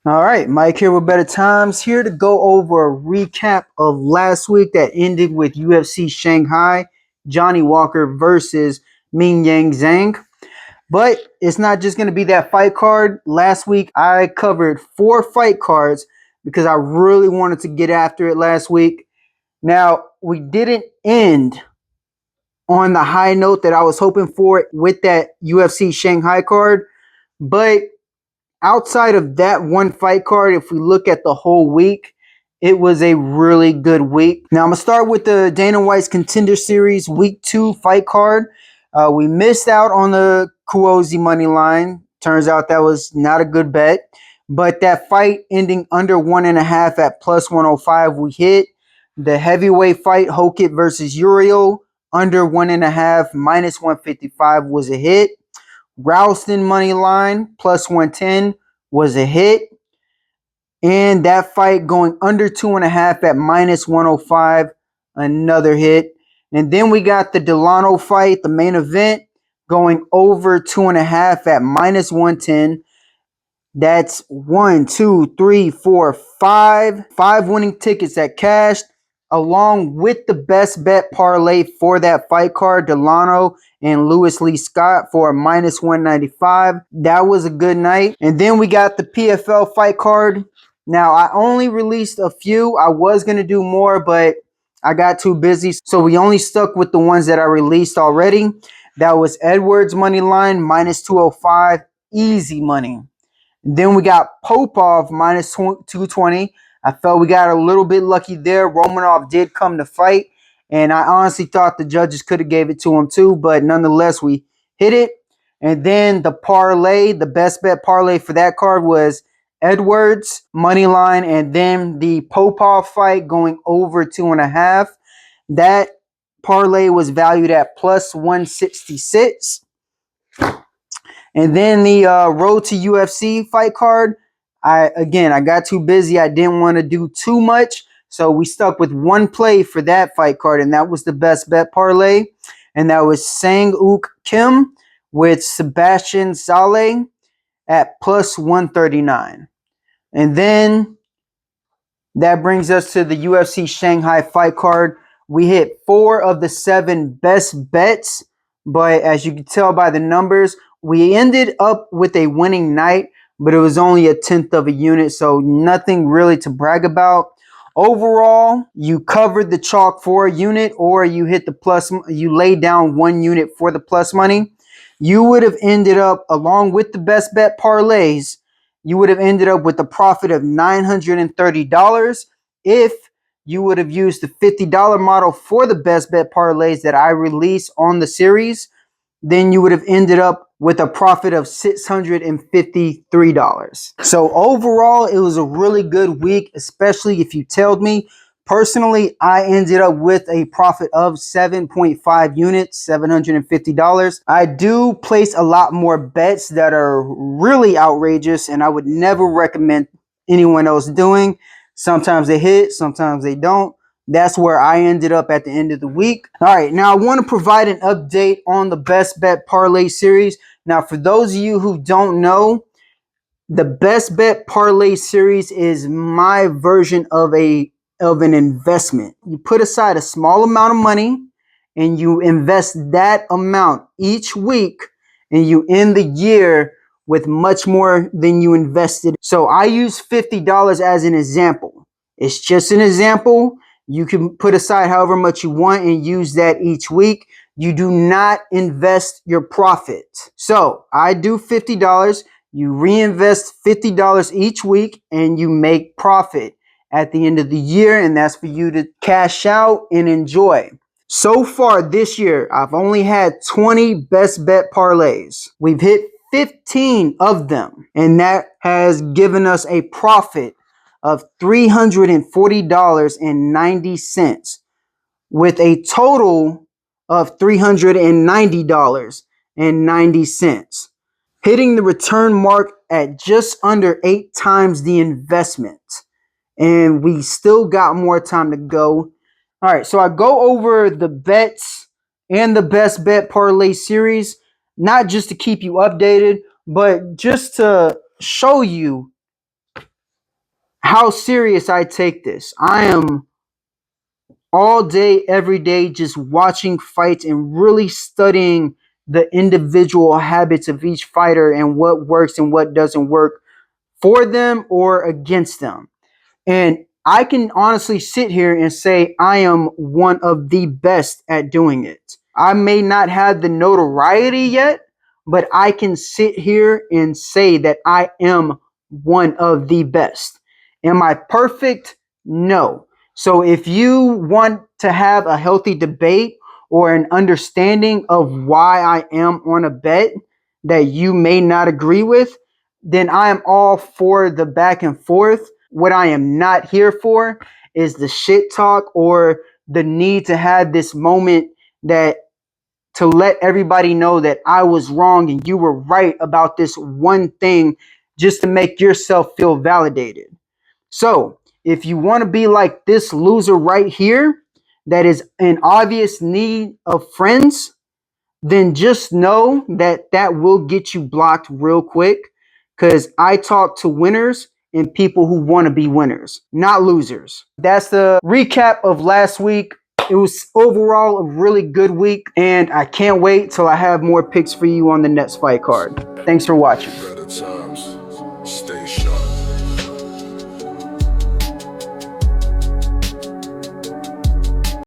All right, Mike here with Better Times, here to go over a recap of last week that ended with UFC Shanghai, Johnny Walker versus Ming Yang Zhang. But it's not just going to be that fight card. Last week I covered 4 fight cards because I really wanted to get after it last week. Now, we didn't end on the high note that I was hoping for with that UFC Shanghai card, but outside of that one fight card, if we look at the whole week, it was a really good week. Now I'm gonna start with the Dana White's Contender Series Week 2 fight card. We missed out on the Kuozi money line. Turns out that was not a good bet. But that fight ending under 1.5 at plus 105, we hit. The heavyweight fight, Hokit versus Uriel, under 1.5 minus 155 was a hit. Ralston money line plus 110 was a hit. And that fight going under 2.5 at minus 105, another hit. And then we got the Delano fight, the main event, going over 2.5 at minus 110. That's 1, 2, 3, 4, 5. 5 winning tickets that cashed, along with the best bet parlay for that fight card, Delano and Lewis Lee Scott for a minus 195. That was a good night. And then we got the PFL fight card. Now, I only released a few. I was going to do more, but I got too busy. So we only stuck with the ones that I released already. That was Edwards money line, minus 205. Easy money. Then we got Popov minus 220. I felt we got a little bit lucky there. Romanov did come to fight, and I honestly thought the judges could have gave it to him too, but nonetheless, we hit it. And then the parlay, the best bet parlay for that card was Edwards money line, and then the Popov fight going over 2.5. That parlay was valued at plus 166. And then the Road to UFC fight card, I got too busy. I didn't want to do too much. So we stuck with one play for that fight card, and that was the best bet parlay. And that was Sang-Uk Kim with Sebastian Saleh at plus 139. And then that brings us to the UFC Shanghai fight card. We hit 4 of the 7 best bets, but as you can tell by the numbers, we ended up with a winning night, but it was only a tenth of a unit, so nothing really to brag about. Overall, you covered the chalk for a unit, or you hit the plus, you laid down 1 unit for the plus money. You would have ended up, along with the best bet parlays, you would have ended up with a profit of $930 if you would have used the $50 model for the best bet parlays that I release on the series. Then you would have ended up with a profit of $653. So overall, it was a really good week, especially if you told me. Personally, I ended up with a profit of 7.5 units, $750. I do place a lot more bets that are really outrageous, and I would never recommend anyone else doing. Sometimes they hit, sometimes they don't. That's where I ended up at the end of the week. All right, now I want to provide an update on the Best Bet Parlay series. Now, for those of you who don't know, the Best Bet Parlay series is my version of an investment. You put aside a small amount of money and you invest that amount each week, and you end the year with much more than you invested. So I use $50 as an example. It's just an example. You can put aside however much you want and use that each week. You do not invest your profit. So I do $50. You reinvest $50 each week and you make profit at the end of the year, and that's for you to cash out and enjoy. So far this year, I've only had 20 best bet parlays. We've hit 15 of them, and that has given us a profit of $340.90 with a total of $390.90, hitting the return mark at just under 8 times the investment. And we still got more time to go. All right, so I go over the bets and the best bet parlay series, not just to keep you updated, but just to show you how serious I take this. I am all day, every day, just watching fights and really studying the individual habits of each fighter and what works and what doesn't work for them or against them. And I can honestly sit here and say I am one of the best at doing it. I may not have the notoriety yet, but I can sit here and say that I am one of the best. Am I perfect? No. So if you want to have a healthy debate or an understanding of why I am on a bet that you may not agree with, then I am all for the back and forth. What I am not here for is the shit talk or the need to have this moment that to let everybody know that I was wrong and you were right about this one thing just to make yourself feel validated. So, if you want to be like this loser right here that is in obvious need of friends, then just know that that will get you blocked real quick because I talk to winners and people who want to be winners, not losers. That's the recap of last week. It was overall a really good week, and I can't wait till I have more picks for you on the next fight card. Thanks for watching.